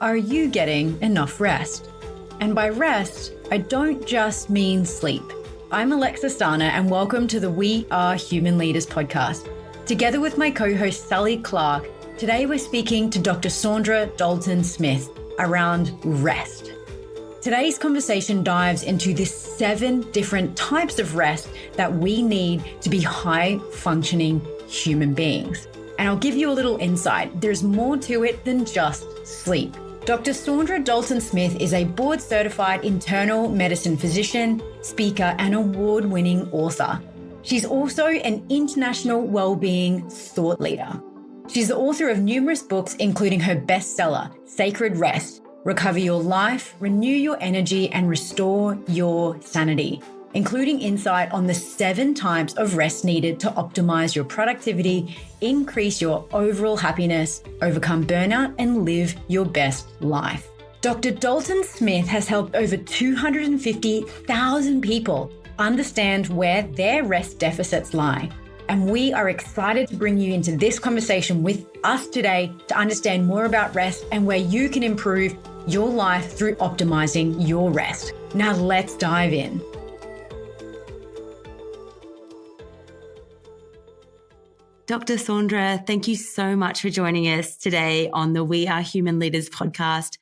Are you getting enough rest? And by rest, I don't just mean sleep. I'm Alexa Stana, and welcome to the We Are Human Leaders podcast. Together with my co-host Sally Clark, today we're speaking to Dr. Saundra Dalton-Smith around rest. Today's conversation dives into the 7 different types of rest that we need to be high-functioning human beings. And I'll give you a little insight. There's more to it than just sleep. Dr. Saundra Dalton-Smith is a board-certified internal medicine physician, speaker, and award-winning author. She's also an international well-being thought leader. She's the author of numerous books, including her bestseller, Sacred Rest: Recover Your Life, Renew Your Energy, and Restore Your Sanity, including insight on the 7 types of rest needed to optimize your productivity, increase your overall happiness, overcome burnout, and live your best life. Dr. Dalton-Smith has helped over 250,000 people understand where their rest deficits lie. And we are excited to bring you into this conversation with us today to understand more about rest and where you can improve your life through optimizing your rest. Now let's dive in. Dr. Saundra, thank you so much for joining us today on the We Are Human Leaders podcast.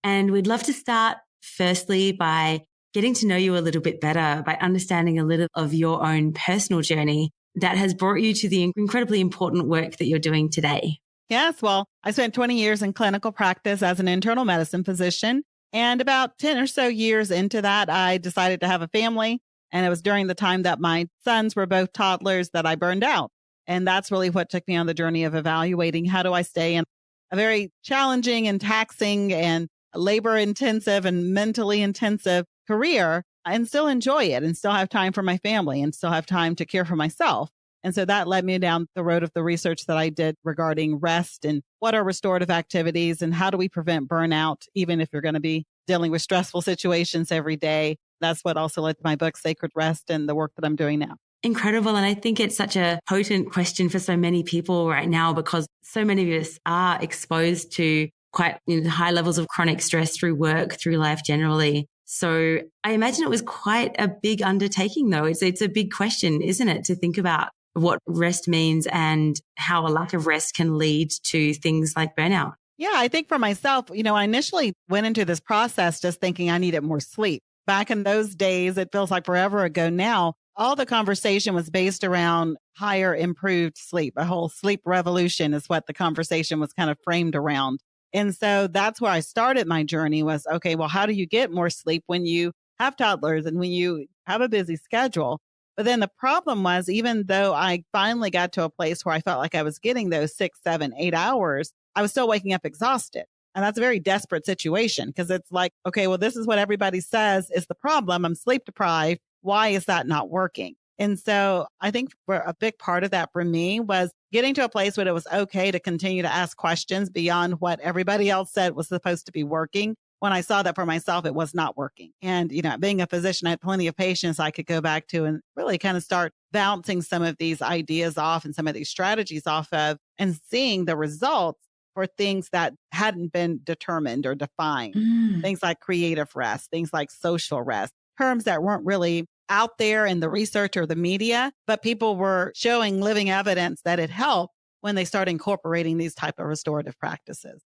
And we'd love to start firstly by getting to know you a little bit better, by understanding a little of your own personal journey that has brought you to the incredibly important work that you're doing today. Yes, well, I spent 20 years in clinical practice as an internal medicine physician. And about 10 or so years into that, I decided to have a family. And it was during the time that my sons were both toddlers that I burned out. And that's really what took me on the journey of evaluating how do I stay in a very challenging and taxing and labor intensive and mentally intensive career and still enjoy it and still have time for my family and still have time to care for myself. And so that led me down the road of the research that I did regarding rest and what are restorative activities and how do we prevent burnout, even if you're going to be dealing with stressful situations every day. That's what also led to my book, Sacred Rest, and the work that I'm doing now. Incredible. And I think it's such a potent question for so many people right now because so many of us are exposed to quite high levels of chronic stress through work, through life generally. So I imagine it was quite a big undertaking though. It's a big question, isn't it, to think about what rest means and how a lack of rest can lead to things like burnout. Yeah, I think for myself, I initially went into this process just thinking I needed more sleep. Back in those days, it feels like forever ago now, all the conversation was based around higher, improved sleep. A whole sleep revolution is what the conversation was kind of framed around. And so that's where I started my journey was, okay, well, how do you get more sleep when you have toddlers and when you have a busy schedule? But then the problem was, even though I finally got to a place where I felt like I was getting those 6, 7, 8 hours, I was still waking up exhausted. And that's a very desperate situation because it's like, okay, well, this is what everybody says is the problem. I'm sleep deprived. Why is that not working? And so I think for a big part of that for me was getting to a place where it was okay to continue to ask questions beyond what everybody else said was supposed to be working. When I saw that for myself, it was not working. And, being a physician, I had plenty of patients I could go back to and really kind of start bouncing some of these ideas off and some of these strategies off of and seeing the results for things that hadn't been determined or defined. Things like creative rest, things like social rest, terms that weren't really out there in the research or the media, but people were showing living evidence that it helped when they started incorporating these type of restorative practices.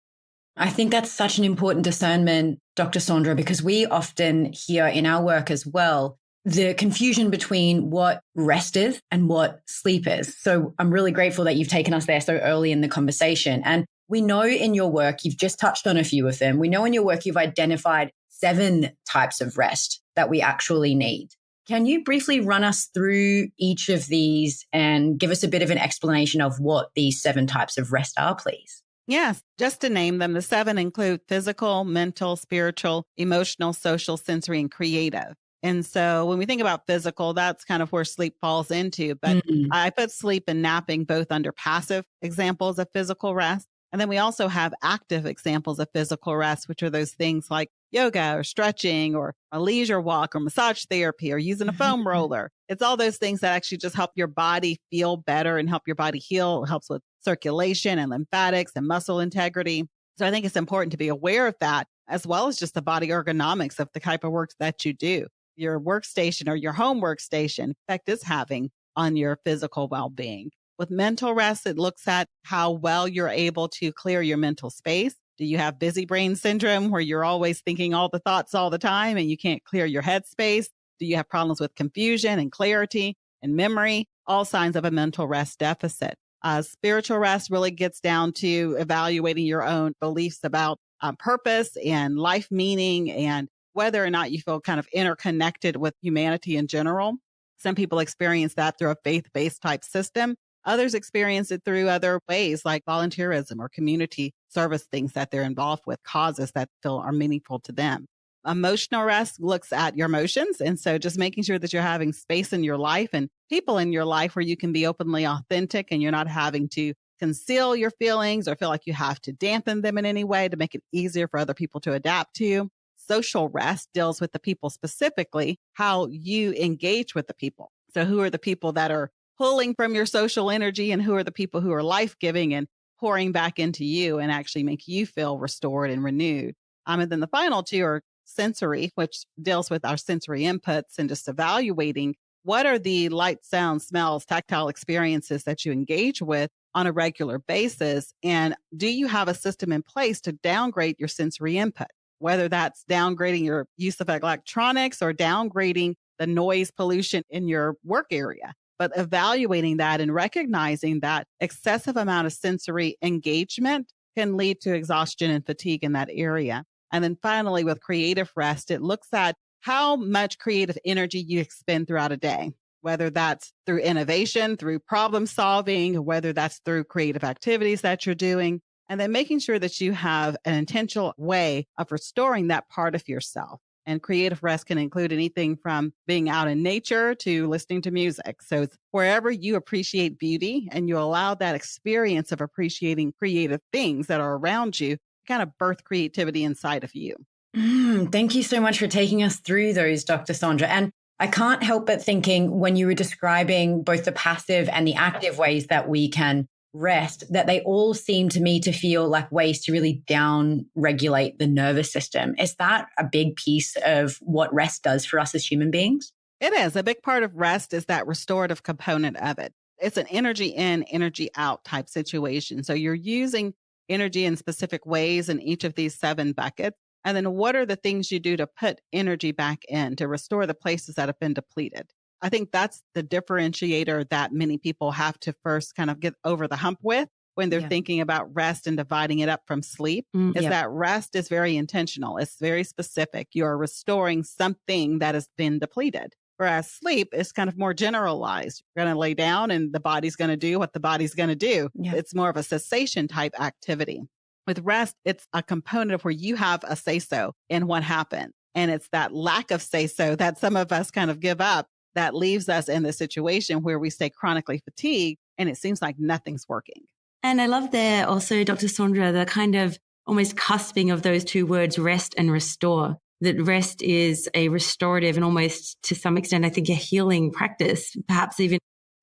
I think that's such an important discernment, Dr. Saundra, because we often hear in our work as well, the confusion between what rest is and what sleep is. So I'm really grateful that you've taken us there so early in the conversation. And we know in your work, you've just touched on a few of them. We know in your work, you've identified 7 types of rest that we actually need. Can you briefly run us through each of these and give us a bit of an explanation of what these 7 types of rest are, please? Yes, just to name them, the 7 include physical, mental, spiritual, emotional, social, sensory, and creative. And so when we think about physical, that's kind of where sleep falls into. But I put sleep and napping both under passive examples of physical rest. And then we also have active examples of physical rest, which are those things like yoga or stretching or a leisure walk or massage therapy or using a foam roller. It's all those things that actually just help your body feel better and help your body heal. It helps with circulation and lymphatics and muscle integrity. So I think it's important to be aware of that, as well as just the body ergonomics of the type of work that you do. Your workstation or your home workstation effect is having on your physical well-being. With mental rest, it looks at how well you're able to clear your mental space. Do you have busy brain syndrome where you're always thinking all the thoughts all the time and you can't clear your head space? Do you have problems with confusion and clarity and memory? All signs of a mental rest deficit. Spiritual rest really gets down to evaluating your own beliefs about purpose and life meaning and whether or not you feel kind of interconnected with humanity in general. Some people experience that through a faith-based type system. Others experience it through other ways like volunteerism or community service things that they're involved with, causes that feel are meaningful to them. Emotional rest looks at your emotions. And so just making sure that you're having space in your life and people in your life where you can be openly authentic and you're not having to conceal your feelings or feel like you have to dampen them in any way to make it easier for other people to adapt to. Social rest deals with the people specifically, how you engage with the people. So who are the people that are pulling from your social energy and who are the people who are life-giving and pouring back into you and actually make you feel restored and renewed. And then the final two are sensory, which deals with our sensory inputs and just evaluating what are the light, sounds, smells, tactile experiences that you engage with on a regular basis. And do you have a system in place to downgrade your sensory input, whether that's downgrading your use of electronics or downgrading the noise pollution in your work area. But evaluating that and recognizing that excessive amount of sensory engagement can lead to exhaustion and fatigue in that area. And then finally, with creative rest, it looks at how much creative energy you expend throughout a day, whether that's through innovation, through problem solving, whether that's through creative activities that you're doing, and then making sure that you have an intentional way of restoring that part of yourself. And creative rest can include anything from being out in nature to listening to music. So it's wherever you appreciate beauty and you allow that experience of appreciating creative things that are around you, kind of birth creativity inside of you. Thank you so much for taking us through those, Dr. Saundra. And I can't help but thinking when you were describing both the passive and the active ways that we can rest, that they all seem to me to feel like ways to really down regulate the nervous system. Is that a big piece of what rest does for us as human beings? It is. A big part of rest is that restorative component of it. It's an energy in, energy out type situation. So you're using energy in specific ways in each of these 7 buckets. And then what are the things you do to put energy back in to restore the places that have been depleted? I think that's the differentiator that many people have to first kind of get over the hump with when they're thinking about rest and dividing it up from sleep, is that rest is very intentional. It's very specific. You're restoring something that has been depleted. Whereas sleep is kind of more generalized. You're going to lay down and the body's going to do what the body's going to do. It's more of a cessation type activity. With rest, it's a component of where you have a say-so in what happened. And it's that lack of say-so that some of us kind of give up that leaves us in the situation where we stay chronically fatigued and it seems like nothing's working. And I love there also, Dr. Saundra, the kind of almost cusping of those two words, rest and restore. That rest is a restorative and almost to some extent, I think, a healing practice, perhaps even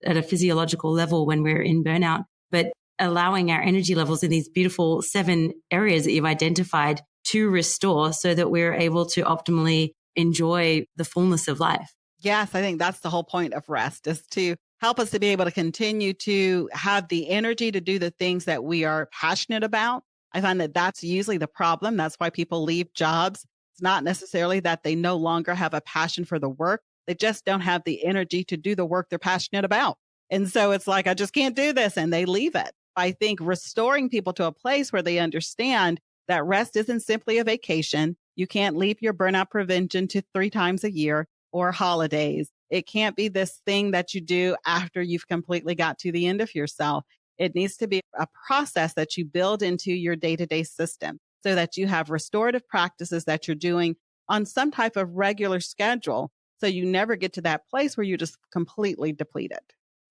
at a physiological level when we're in burnout, but allowing our energy levels in these beautiful 7 areas that you've identified to restore so that we're able to optimally enjoy the fullness of life. Yes, I think that's the whole point of rest, is to help us to be able to continue to have the energy to do the things that we are passionate about. I find that that's usually the problem. That's why people leave jobs. It's not necessarily that they no longer have a passion for the work. They just don't have the energy to do the work they're passionate about. And so it's like, I just can't do this. And they leave it. I think restoring people to a place where they understand that rest isn't simply a vacation. You can't leave your burnout prevention to 3 times a year or holidays. It can't be this thing that you do after you've completely got to the end of yourself. It needs to be a process that you build into your day-to-day system so that you have restorative practices that you're doing on some type of regular schedule. So you never get to that place where you're just completely depleted.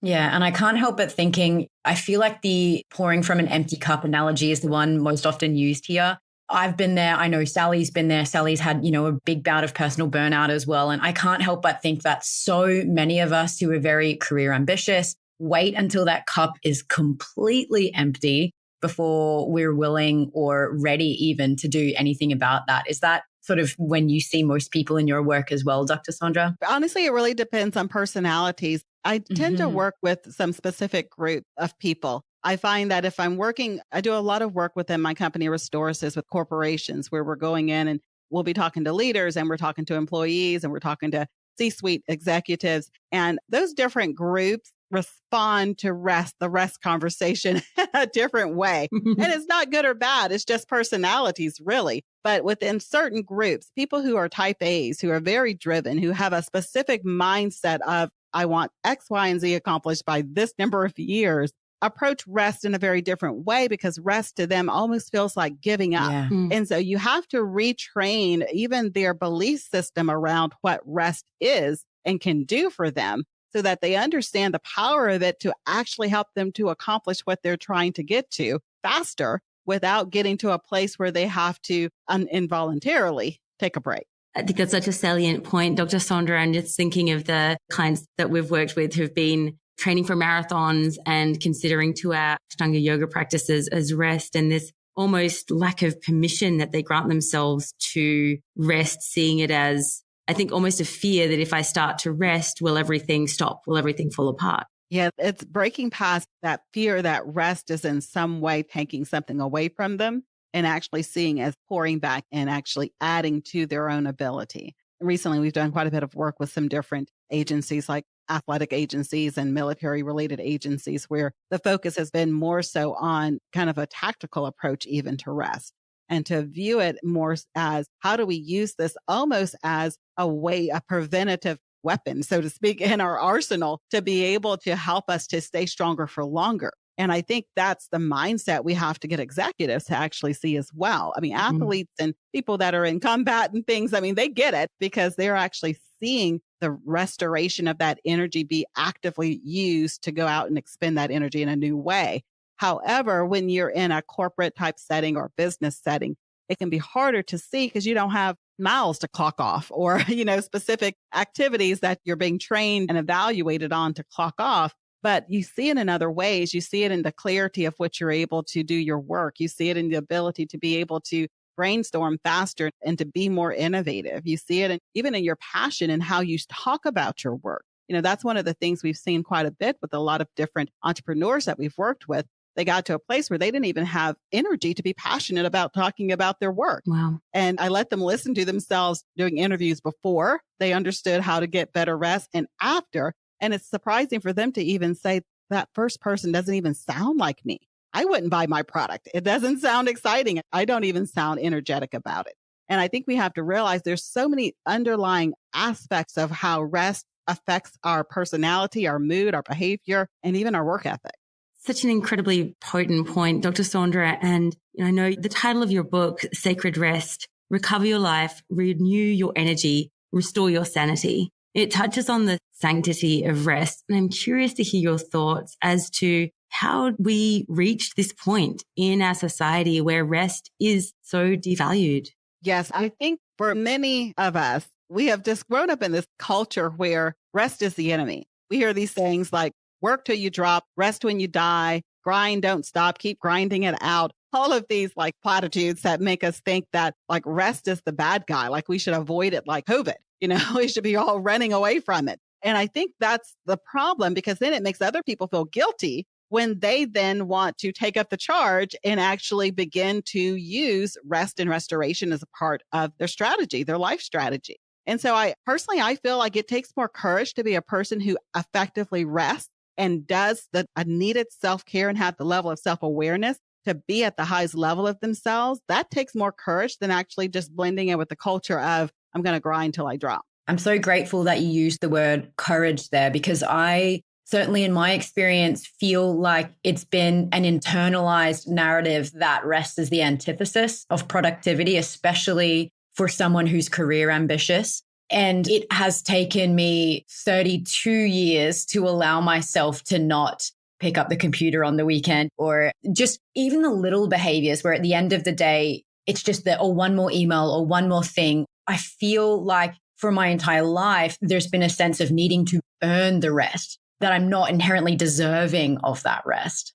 Yeah. And I can't help but thinking, I feel like the pouring from an empty cup analogy is the one most often used here. I've been there. I know Sally's been there. Sally's had, a big bout of personal burnout as well. And I can't help but think that so many of us who are very career ambitious wait until that cup is completely empty before we're willing or ready even to do anything about that. Is that sort of when you see most people in your work as well, Dr. Saundra? Honestly, it really depends on personalities. I tend to work with some specific group of people. I find that if I'm working, I do a lot of work within my company, Restorasis, with corporations where we're going in and we'll be talking to leaders and we're talking to employees and we're talking to C-suite executives. And those different groups respond to the rest conversation in a different way. And it's not good or bad. It's just personalities, really. But within certain groups, people who are type A's, who are very driven, who have a specific mindset of, I want X, Y, and Z accomplished by this number of years, approach rest in a very different way because rest to them almost feels like giving up. Yeah. And so you have to retrain even their belief system around what rest is and can do for them so that they understand the power of it to actually help them to accomplish what they're trying to get to faster without getting to a place where they have to involuntarily take a break. I think that's such a salient point, Dr. Saundra. I'm just thinking of the clients that we've worked with who've been training for marathons and considering 2-hour Ashtanga yoga practices as rest, and this almost lack of permission that they grant themselves to rest, seeing it as, I think, almost a fear that if I start to rest, will everything stop? Will everything fall apart? Yeah, it's breaking past that fear that rest is in some way taking something away from them and actually seeing as pouring back and actually adding to their own ability. Recently, we've done quite a bit of work with some different agencies like athletic agencies and military related agencies where the focus has been more so on kind of a tactical approach even to rest and to view it more as how do we use this almost as a way, a preventative weapon, so to speak, in our arsenal to be able to help us to stay stronger for longer. And I think that's the mindset we have to get executives to actually see as well. I mean, athletes and people that are in combat and things, I mean, they get it because they're actually seeing the restoration of that energy be actively used to go out and expend that energy in a new way. However, when you're in a corporate type setting or business setting, it can be harder to see because you don't have miles to clock off or, specific activities that you're being trained and evaluated on to clock off. But you see it in other ways. You see it in the clarity of which you're able to do your work. You see it in the ability to be able to brainstorm faster and to be more innovative. You see it even in your passion and how you talk about your work. That's one of the things we've seen quite a bit with a lot of different entrepreneurs that we've worked with. They got to a place where they didn't even have energy to be passionate about talking about their work. Wow. And I let them listen to themselves doing interviews before they understood how to get better rest and after. And it's surprising for them to even say that first person doesn't even sound like me. I wouldn't buy my product. It doesn't sound exciting. I don't even sound energetic about it. And I think we have to realize there's so many underlying aspects of how rest affects our personality, our mood, our behavior, and even our work ethic. Such an incredibly potent point, Dr. Saundra. And I know the title of your book, Sacred Rest, Recover Your Life, Renew Your Energy, Restore Your Sanity. It touches on the sanctity of rest. And I'm curious to hear your thoughts as to how we reached this point in our society where rest is so devalued. Yes, I think for many of us, we have just grown up in this culture where rest is the enemy. We hear these things like work till you drop, rest when you die, grind, don't stop, keep grinding it out. All of these like platitudes that make us think that like rest is the bad guy, like we should avoid it like COVID. We should be all running away from it. And I think that's the problem because then it makes other people feel guilty when they then want to take up the charge and actually begin to use rest and restoration as a part of their strategy, their life strategy. And so I feel like it takes more courage to be a person who effectively rests and does the needed self-care and have the level of self-awareness to be at the highest level of themselves. That takes more courage than actually just blending it with the culture of I'm going to grind till I drop. I'm so grateful that you used the word courage there because I certainly in my experience feel like it's been an internalized narrative that rest is the antithesis of productivity, especially for someone who's career ambitious. And it has taken me 32 years to allow myself to not pick up the computer on the weekend or just even the little behaviors where at the end of the day, it's just one more email or one more thing. I feel like for my entire life, there's been a sense of needing to earn the rest, that I'm not inherently deserving of that rest.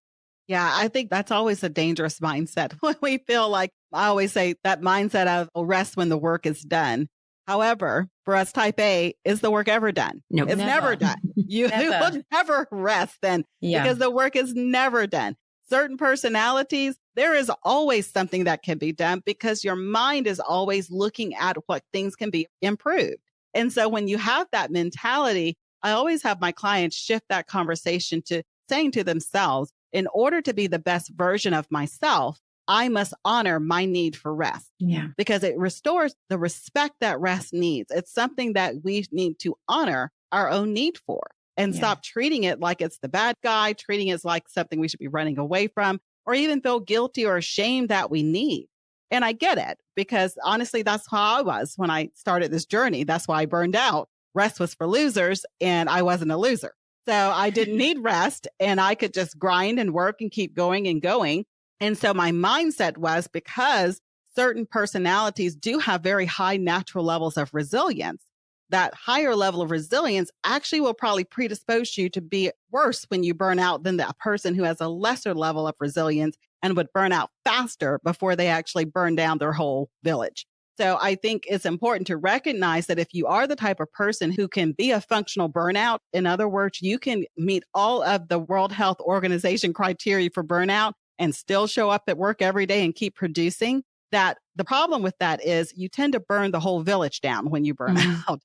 Yeah, I think that's always a dangerous mindset when we feel like, I always say that mindset of rest when the work is done. However, for us type A, is the work ever done? Nope. It's never done. You will never rest then because the work is never done. Certain personalities, there is always something that can be done because your mind is always looking at what things can be improved. And so when you have that mentality, I always have my clients shift that conversation to saying to themselves, in order to be the best version of myself, I must honor my need for rest. Yeah. Because it restores the respect that rest needs. It's something that we need to honor our own need for and stop treating it like it's the bad guy, treating it like something we should be running away from, or even feel guilty or ashamed that we need. And I get it because honestly, that's how I was when I started this journey. That's why I burned out. Rest was for losers and I wasn't a loser. So I didn't need rest and I could just grind and work and keep going and going. And so my mindset was because certain personalities do have very high natural levels of resilience, that higher level of resilience actually will probably predispose you to be worse when you burn out than that person who has a lesser level of resilience and would burn out faster before they actually burn down their whole village. So I think it's important to recognize that if you are the type of person who can be a functional burnout, in other words, you can meet all of the World Health Organization criteria for burnout and still show up at work every day and keep producing, that the problem with that is you tend to burn the whole village down when you burn out.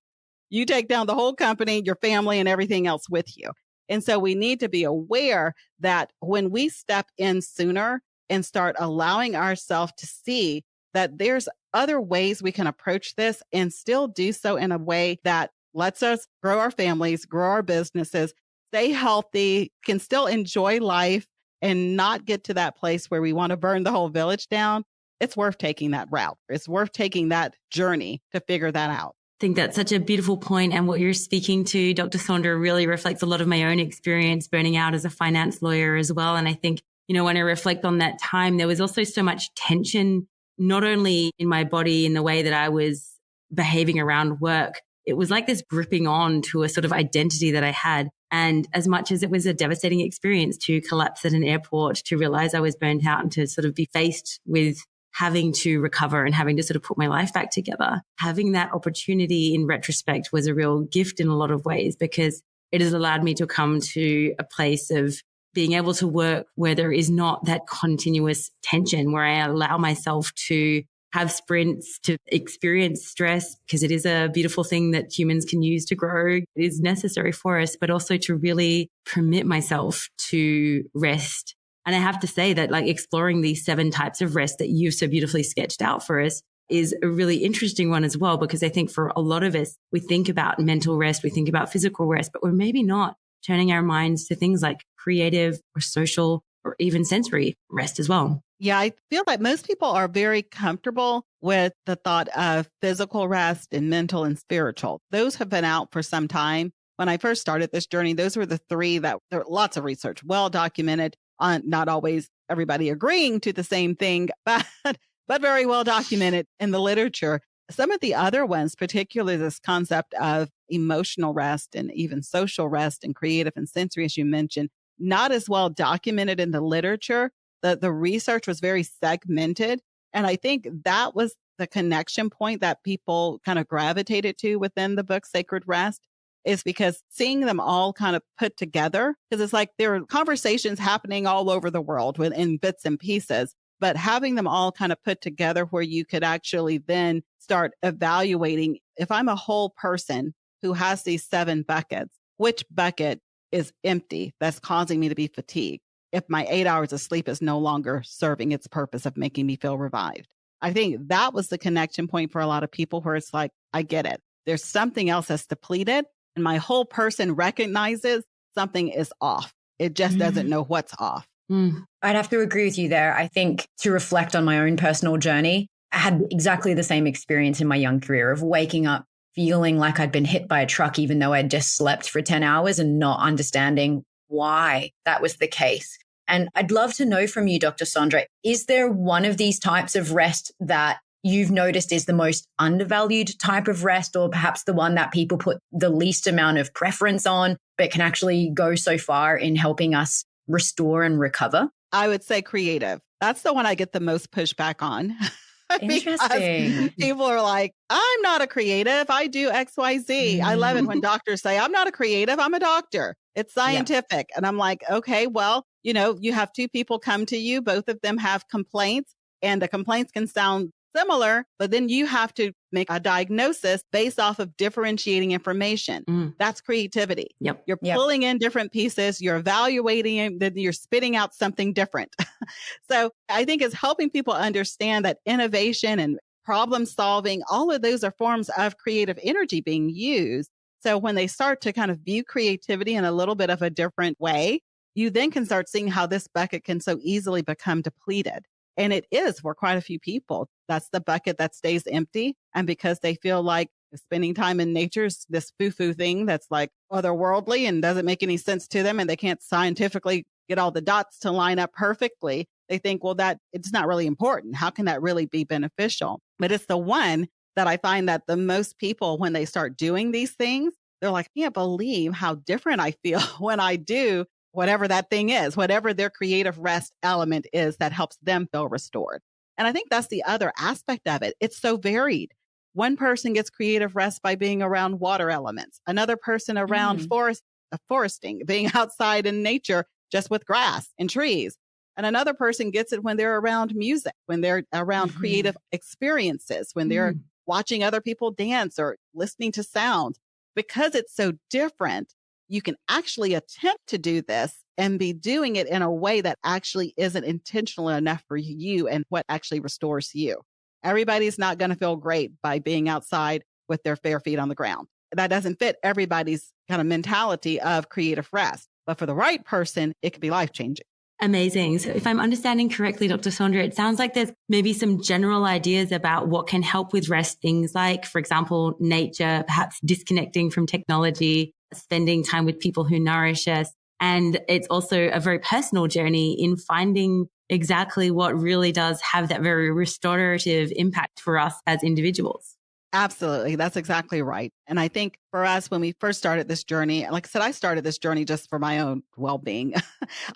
You take down the whole company, your family, and everything else with you. And so we need to be aware that when we step in sooner and start allowing ourselves to see that there's other ways we can approach this and still do so in a way that lets us grow our families, grow our businesses, stay healthy, can still enjoy life and not get to that place where we want to burn the whole village down, it's worth taking that route. It's worth taking that journey to figure that out. I think that's such a beautiful point. And what you're speaking to, Dr. Saundra, really reflects a lot of my own experience burning out as a finance lawyer as well. And I think, when I reflect on that time, there was also so much tension, not only in my body, in the way that I was behaving around work. It was like this gripping on to a sort of identity that I had. And as much as it was a devastating experience to collapse at an airport, to realize I was burnt out and to sort of be faced with having to recover and having to sort of put my life back together, having that opportunity in retrospect was a real gift in a lot of ways because it has allowed me to come to a place of being able to work where there is not that continuous tension, where I allow myself to have sprints, to experience stress, because it is a beautiful thing that humans can use to grow. It is necessary for us, but also to really permit myself to rest. And I have to say that exploring these 7 types of rest that you've so beautifully sketched out for us is a really interesting one as well, because I think for a lot of us, we think about mental rest, we think about physical rest, but we're maybe not turning our minds to things like creative or social or even sensory rest as well. Yeah, I feel like most people are very comfortable with the thought of physical rest and mental and spiritual. Those have been out for some time. When I first started this journey, those were the 3 that there are lots of research, well documented, on not always everybody agreeing to the same thing, but very well documented in the literature. Some of the other ones, particularly this concept of emotional rest and even social rest and creative and sensory, as you mentioned, not as well documented in the literature. The research was very segmented. And I think that was the connection point that people kind of gravitated to within the book Sacred Rest, is because seeing them all kind of put together, because it's like there are conversations happening all over the world in bits and pieces, but having them all kind of put together where you could actually then start evaluating, if I'm a whole person who has these 7 buckets, which bucket is empty that's causing me to be fatigued? If my 8 hours of sleep is no longer serving its purpose of making me feel revived. I think that was the connection point for a lot of people where it's like, I get it. There's something else that's depleted and my whole person recognizes something is off. It just doesn't know what's off. I'd have to agree with you there. I think to reflect on my own personal journey, I had exactly the same experience in my young career of waking up feeling like I'd been hit by a truck, even though I'd just slept for 10 hours and not understanding why that was the case. And I'd love to know from you, Dr. Saundra, is there one of these types of rest that you've noticed is the most undervalued type of rest, or perhaps the one that people put the least amount of preference on, but can actually go so far in helping us restore and recover? I would say creative. That's the one I get the most pushback on. Interesting. People are like, I'm not a creative. I do XYZ. I love it when doctors say, I'm not a creative. I'm a doctor. It's scientific. And I'm like, okay, well, you have two people come to you. Both of them have complaints, and the complaints can sound similar, but then you have to make a diagnosis based off of differentiating information. That's creativity. Yep. You're pulling in different pieces, you're evaluating it, then you're spitting out something different. So I think it's helping people understand that innovation and problem solving, all of those are forms of creative energy being used. So when they start to kind of view creativity in a little bit of a different way, you then can start seeing how this bucket can so easily become depleted. And it is for quite a few people. That's the bucket that stays empty. And because they feel like spending time in nature is this foo-foo thing that's like otherworldly and doesn't make any sense to them, and they can't scientifically get all the dots to line up perfectly, they think, well, that it's not really important. How can that really be beneficial? But it's the one that I find that the most people, when they start doing these things, they're like, I can't believe how different I feel when I do whatever that thing is, whatever their creative rest element is that helps them feel restored. And I think that's the other aspect of it. It's so varied. One person gets creative rest by being around water elements, another person around foresting, being outside in nature, just with grass and trees. And another person gets it when they're around music, when they're around creative experiences, when they're watching other people dance or listening to sounds. Because it's so different, you can actually attempt to do this and be doing it in a way that actually isn't intentional enough for you and what actually restores you. Everybody's not going to feel great by being outside with their bare feet on the ground. That doesn't fit everybody's kind of mentality of creative rest. But for the right person, it could be life-changing. Amazing. So if I'm understanding correctly, Dr. Saundra, it sounds like there's maybe some general ideas about what can help with rest. Things like, for example, nature, perhaps disconnecting from technology, spending time with people who nourish us. And it's also a very personal journey in finding exactly what really does have that very restorative impact for us as individuals. Absolutely. That's exactly right. And I think for us, when we first started this journey, like I said, I started this journey just for my own well-being.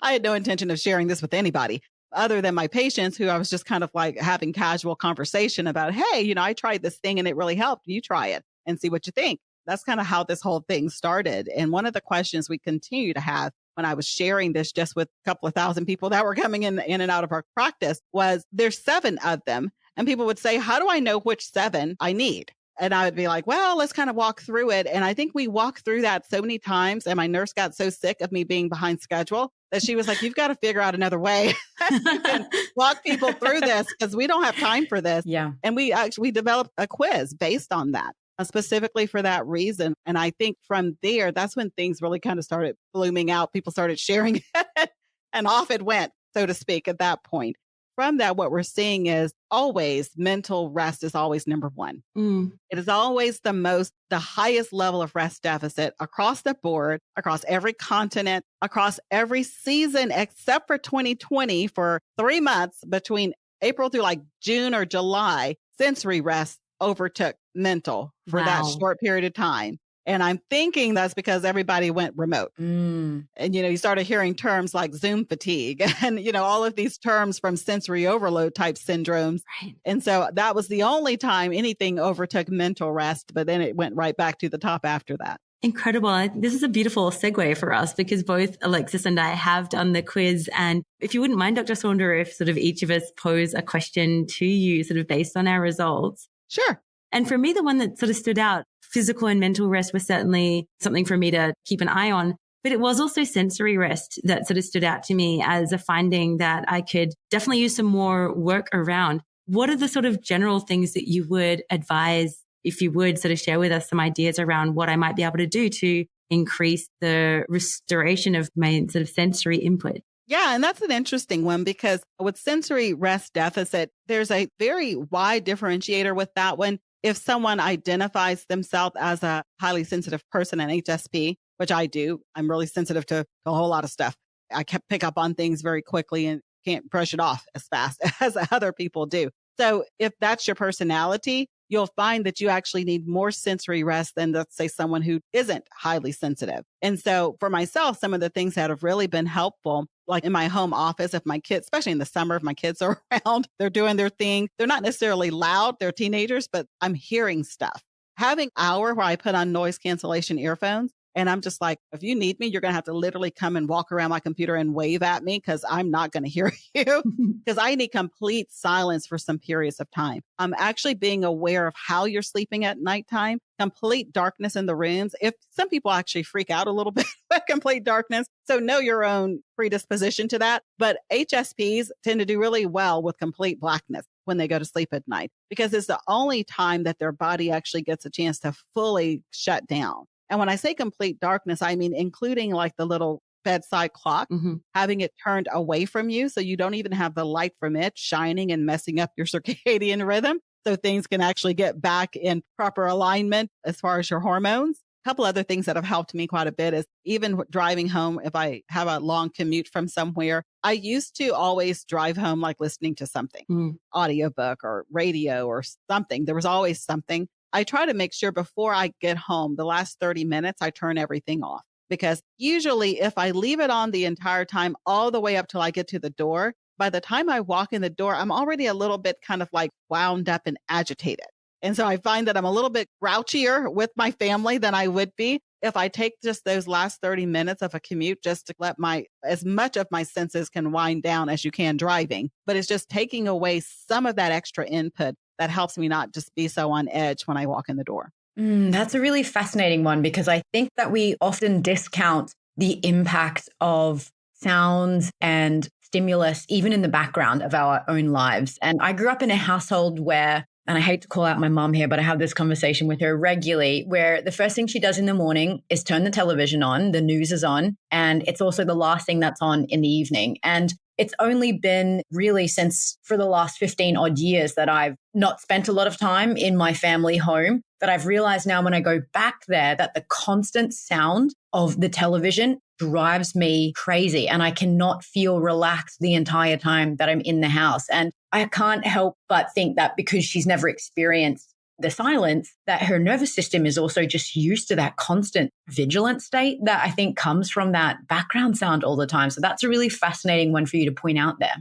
I had no intention of sharing this with anybody other than my patients, who I was just kind of like having casual conversation about, hey, I tried this thing and it really helped. You try it and see what you think. That's kind of how this whole thing started. And one of the questions we continue to have when I was sharing this just with a couple of thousand people that were coming in and out of our practice was, there's 7 of them. And people would say, how do I know which 7 I need? And I would be like, well, let's kind of walk through it. And I think we walked through that so many times. And my nurse got so sick of me being behind schedule that she was like, you've got to figure out another way you can walk people through this, because we don't have time for this. Yeah. And we developed a quiz based on that, specifically for that reason. And I think from there, that's when things really kind of started blooming out. People started sharing it and off it went, so to speak, at that point. From that, what we're seeing is always mental rest is always number one. It is always the highest level of rest deficit across the board, across every continent, across every season, except for 2020 for 3 months between April through like June or July. Sensory rest overtook mental for that short period of time. And I'm thinking that's because everybody went remote. And, you started hearing terms like Zoom fatigue and, all of these terms from sensory overload type syndromes. Right. And so that was the only time anything overtook mental rest, but then it went right back to the top after that. Incredible. This is a beautiful segue for us, because both Alexis and I have done the quiz. And if you wouldn't mind, Dr. Saundra, if sort of each of us pose a question to you sort of based on our results. Sure. And for me, the one that sort of stood out, physical and mental rest was certainly something for me to keep an eye on. But it was also sensory rest that sort of stood out to me as a finding that I could definitely use some more work around. What are the sort of general things that you would advise, if you would sort of share with us some ideas around what I might be able to do to increase the restoration of my sort of sensory input? Yeah, and that's an interesting one, because with sensory rest deficit, there's a very wide differentiator with that one. If someone identifies themselves as a highly sensitive person, an HSP, which I do, I'm really sensitive to a whole lot of stuff. I can pick up on things very quickly and can't brush it off as fast as other people do. So if that's your personality, you'll find that you actually need more sensory rest than, let's say, someone who isn't highly sensitive. And so for myself, some of the things that have really been helpful, like in my home office, if my kids, especially in the summer, if my kids are around, they're doing their thing. They're not necessarily loud. They're teenagers, but I'm hearing stuff. Having an hour where I put on noise cancellation earphones, and I'm just like, if you need me, you're going to have to literally come and walk around my computer and wave at me because I'm not going to hear you because I need complete silence for some periods of time. I'm actually being aware of how you're sleeping at nighttime, complete darkness in the rooms. If some people actually freak out a little bit with complete darkness, so know your own predisposition to that. But HSPs tend to do really well with complete blackness when they go to sleep at night because it's the only time that their body actually gets a chance to fully shut down. And when I say complete darkness, I mean, including like the little bedside clock, having it turned away from you. So you don't even have the light from it shining and messing up your circadian rhythm. So things can actually get back in proper alignment as far as your hormones. A couple other things that have helped me quite a bit is even driving home. If I have a long commute from somewhere, I used to always drive home like listening to something, audiobook or radio or something. There was always something. I try to make sure before I get home, the last 30 minutes, I turn everything off. Because usually if I leave it on the entire time, all the way up till I get to the door, by the time I walk in the door, I'm already a little bit kind of like wound up and agitated. And so I find that I'm a little bit grouchier with my family than I would be if I take just those last 30 minutes of a commute just to let as much of my senses can wind down as you can driving. But it's just taking away some of that extra input that helps me not just be so on edge when I walk in the door. That's a really fascinating one because I think that we often discount the impact of sounds and stimulus, even in the background of our own lives. And I grew up in a household where, and I hate to call out my mom here, but I have this conversation with her regularly where the first thing she does in the morning is turn the television on, the news is on, and it's also the last thing that's on in the evening. And it's only been really since for the last 15 odd years that I've not spent a lot of time in my family home that I've realized now when I go back there that the constant sound of the television drives me crazy and I cannot feel relaxed the entire time that I'm in the house. And I can't help but think that because she's never experienced the silence, that her nervous system is also just used to that constant vigilant state that I think comes from that background sound all the time. So that's a really fascinating one for you to point out there.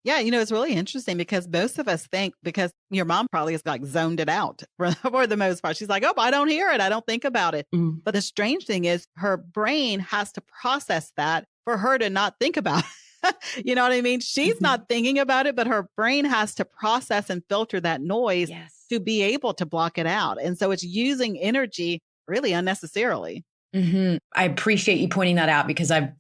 Yeah, it's really interesting because most of us think because your mom probably has like zoned it out for the most part. She's like, oh, I don't hear it. I don't think about it. But the strange thing is her brain has to process that for her to not think about it. You know what I mean? She's not thinking about it, but her brain has to process and filter that noise to be able to block it out. And so it's using energy really unnecessarily. I appreciate you pointing that out because I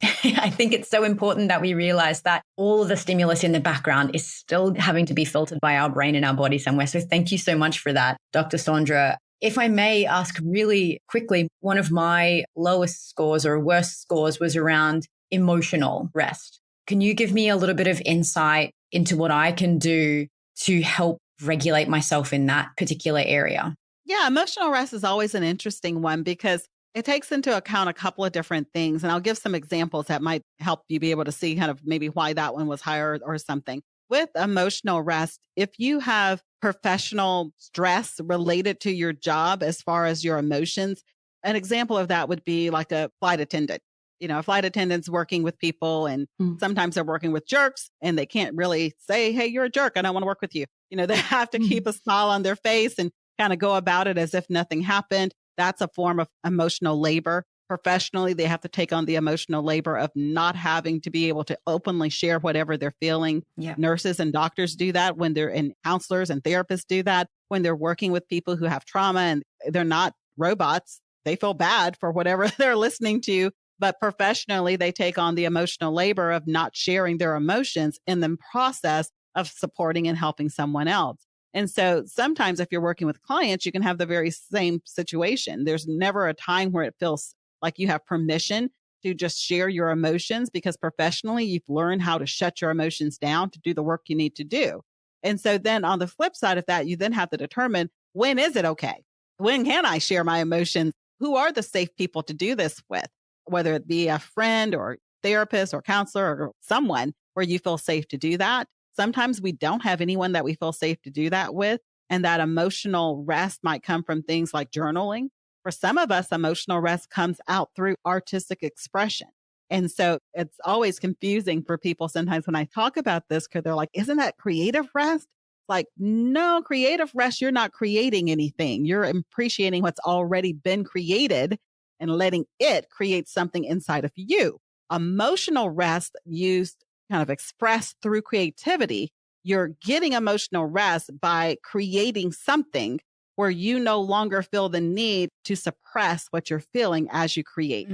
think it's so important that we realize that all of the stimulus in the background is still having to be filtered by our brain and our body somewhere. So thank you so much for that, Dr. Saundra. If I may ask really quickly, one of my lowest scores or worst scores was around emotional rest. Can you give me a little bit of insight into what I can do to help regulate myself in that particular area? Yeah, emotional rest is always an interesting one because it takes into account a couple of different things. And I'll give some examples that might help you be able to see kind of maybe why that one was higher or something. With emotional rest, if you have professional stress related to your job as far as your emotions, an example of that would be like a flight attendant. A flight attendant's working with people and sometimes they're working with jerks and they can't really say, hey, you're a jerk. I don't want to work with you. They have to keep a smile on their face and kind of go about it as if nothing happened. That's a form of emotional labor. Professionally, they have to take on the emotional labor of not having to be able to openly share whatever they're feeling. Yeah. Nurses and doctors do that when they're in, counselors and therapists do that when they're working with people who have trauma and they're not robots. They feel bad for whatever they're listening to. But professionally, they take on the emotional labor of not sharing their emotions in the process of supporting and helping someone else. And so sometimes if you're working with clients, you can have the very same situation. There's never a time where it feels like you have permission to just share your emotions because professionally you've learned how to shut your emotions down to do the work you need to do. And so then on the flip side of that, you then have to determine when is it okay? When can I share my emotions? Who are the safe people to do this with? Whether it be a friend or therapist or counselor or someone where you feel safe to do that. Sometimes we don't have anyone that we feel safe to do that with. And that emotional rest might come from things like journaling. For some of us, emotional rest comes out through artistic expression. And so it's always confusing for people sometimes when I talk about this, because they're like, isn't that creative rest? Like, no, creative rest, you're not creating anything. You're appreciating what's already been created and letting it create something inside of you. Emotional rest used kind of expressed through creativity. You're getting emotional rest by creating something where you no longer feel the need to suppress what you're feeling as you create.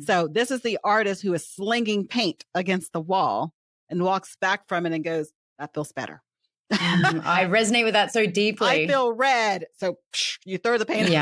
So this is the artist who is slinging paint against the wall and walks back from it and goes, that feels better. I resonate with that so deeply. I feel red. So you throw the paint,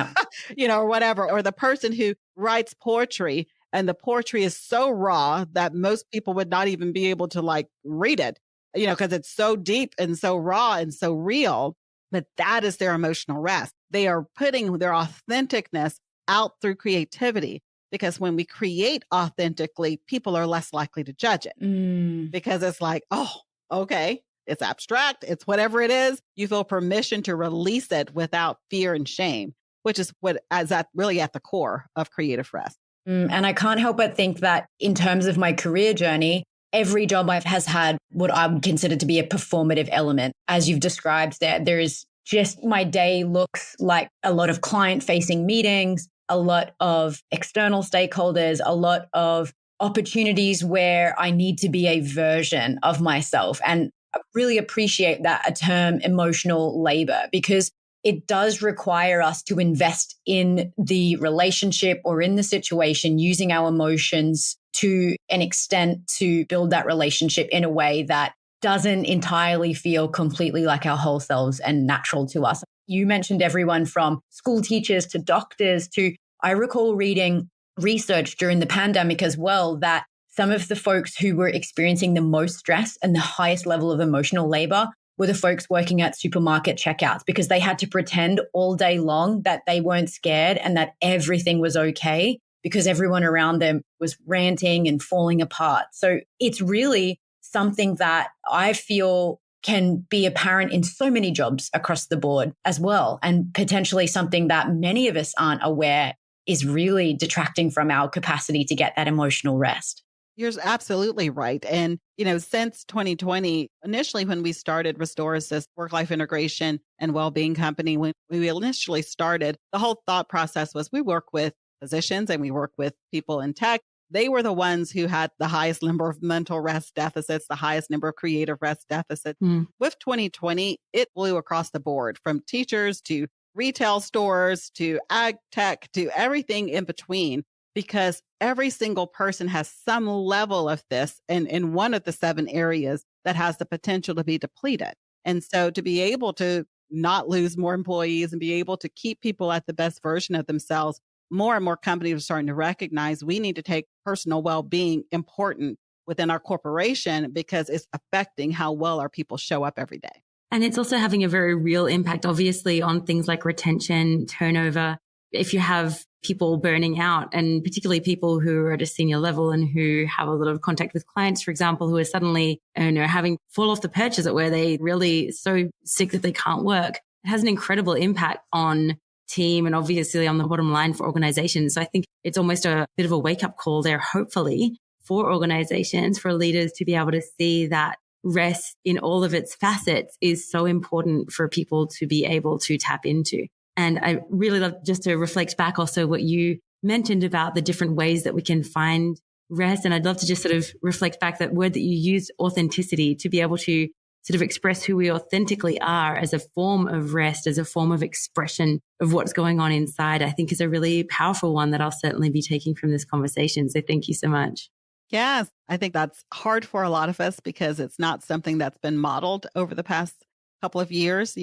or whatever. Or the person who writes poetry and the poetry is so raw that most people would not even be able to read it, because it's so deep and so raw and so real. But that is their emotional rest. They are putting their authenticness out through creativity, because when we create authentically, people are less likely to judge it because it's like, oh, okay, it's abstract. It's whatever it is. You feel permission to release it without fear and shame, which is what is really at the core of creative rest. And I can't help but think that in terms of my career journey, every job has had what I would consider to be a performative element. As you've described there is just my day looks like a lot of client-facing meetings, a lot of external stakeholders, a lot of opportunities where I need to be a version of myself. And I really appreciate that term emotional labor, because it does require us to invest in the relationship or in the situation, using our emotions to an extent to build that relationship in a way that doesn't entirely feel completely like our whole selves and natural to us. You mentioned everyone from school teachers to doctors to, I recall reading research during the pandemic as well, that some of the folks who were experiencing the most stress and the highest level of emotional labor were the folks working at supermarket checkouts, because they had to pretend all day long that they weren't scared and that everything was okay, because everyone around them was ranting and falling apart. So it's really something that I feel can be apparent in so many jobs across the board as well, and potentially something that many of us aren't aware is really detracting from our capacity to get that emotional rest. You're absolutely right. And, since 2020, initially when we started Restore Assist Work-Life Integration and Wellbeing Company, when we initially started, the whole thought process was we work with physicians and we work with people in tech. They were the ones who had the highest number of mental rest deficits, the highest number of creative rest deficits. With 2020, it blew across the board, from teachers to retail stores to ag tech to everything in between, because every single person has some level of this in one of the 7 areas that has the potential to be depleted. And so to be able to not lose more employees and be able to keep people at the best version of themselves, more and more companies are starting to recognize we need to take personal well-being important within our corporation, because it's affecting how well our people show up every day. And it's also having a very real impact, obviously, on things like retention, turnover. If you have people burning out, and particularly people who are at a senior level and who have a lot of contact with clients, for example, who are suddenly, having fall off the perch, as it were, they really so sick that they can't work. It has an incredible impact on team and obviously on the bottom line for organizations. So I think it's almost a bit of a wake up call there, hopefully, for organizations, for leaders to be able to see that rest in all of its facets is so important for people to be able to tap into. And I really love just to reflect back also what you mentioned about the different ways that we can find rest. And I'd love to just sort of reflect back that word that you used, authenticity, to be able to sort of express who we authentically are as a form of rest, as a form of expression of what's going on inside, I think is a really powerful one that I'll certainly be taking from this conversation. So thank you so much. Yes, I think that's hard for a lot of us because it's not something that's been modeled over the past couple of years,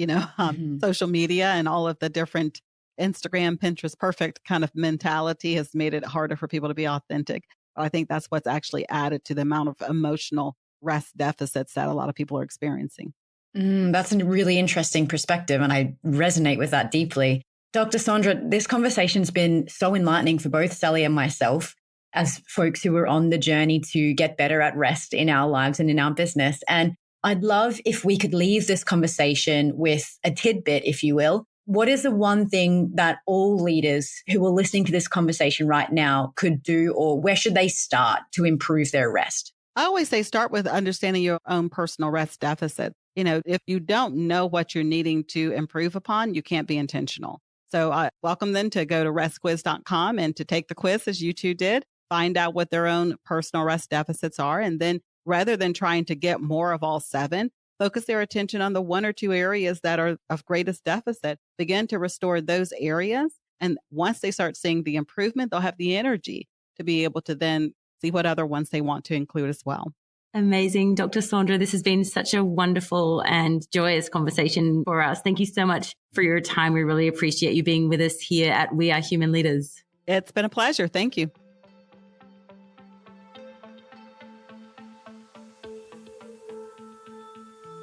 social media and all of the different Instagram, Pinterest, perfect kind of mentality has made it harder for people to be authentic. But I think that's what's actually added to the amount of emotional rest deficits that a lot of people are experiencing. That's a really interesting perspective, and I resonate with that deeply. Dr. Saundra, this conversation's been so enlightening for both Sally and myself as folks who are on the journey to get better at rest in our lives and in our business. And I'd love if we could leave this conversation with a tidbit, if you will. What is the one thing that all leaders who are listening to this conversation right now could do, or where should they start to improve their rest? I always say start with understanding your own personal rest deficit. If you don't know what you're needing to improve upon, you can't be intentional. So I welcome them to go to restquiz.com and to take the quiz as you two did, find out what their own personal rest deficits are. And then rather than trying to get more of all 7, focus their attention on the 1 or 2 areas that are of greatest deficit, begin to restore those areas. And once they start seeing the improvement, they'll have the energy to be able to then see what other ones they want to include as well. Amazing. Dr. Saundra, this has been such a wonderful and joyous conversation for us. Thank you so much for your time. We really appreciate you being with us here at We Are Human Leaders. It's been a pleasure. Thank you.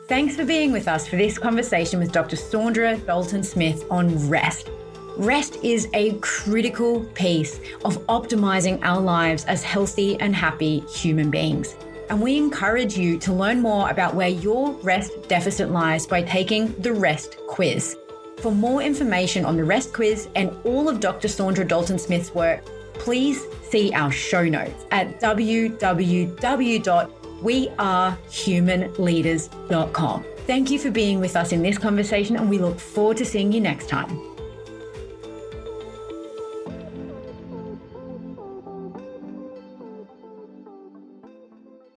Thanks for being with us for this conversation with Dr. Saundra Dalton-Smith on rest. Rest is a critical piece of optimizing our lives as healthy and happy human beings. And we encourage you to learn more about where your rest deficit lies by taking the Rest Quiz. For more information on the Rest Quiz and all of Dr. Saundra Dalton-Smith's work, please see our show notes at www.wearehumanleaders.com. Thank you for being with us in this conversation, and we look forward to seeing you next time.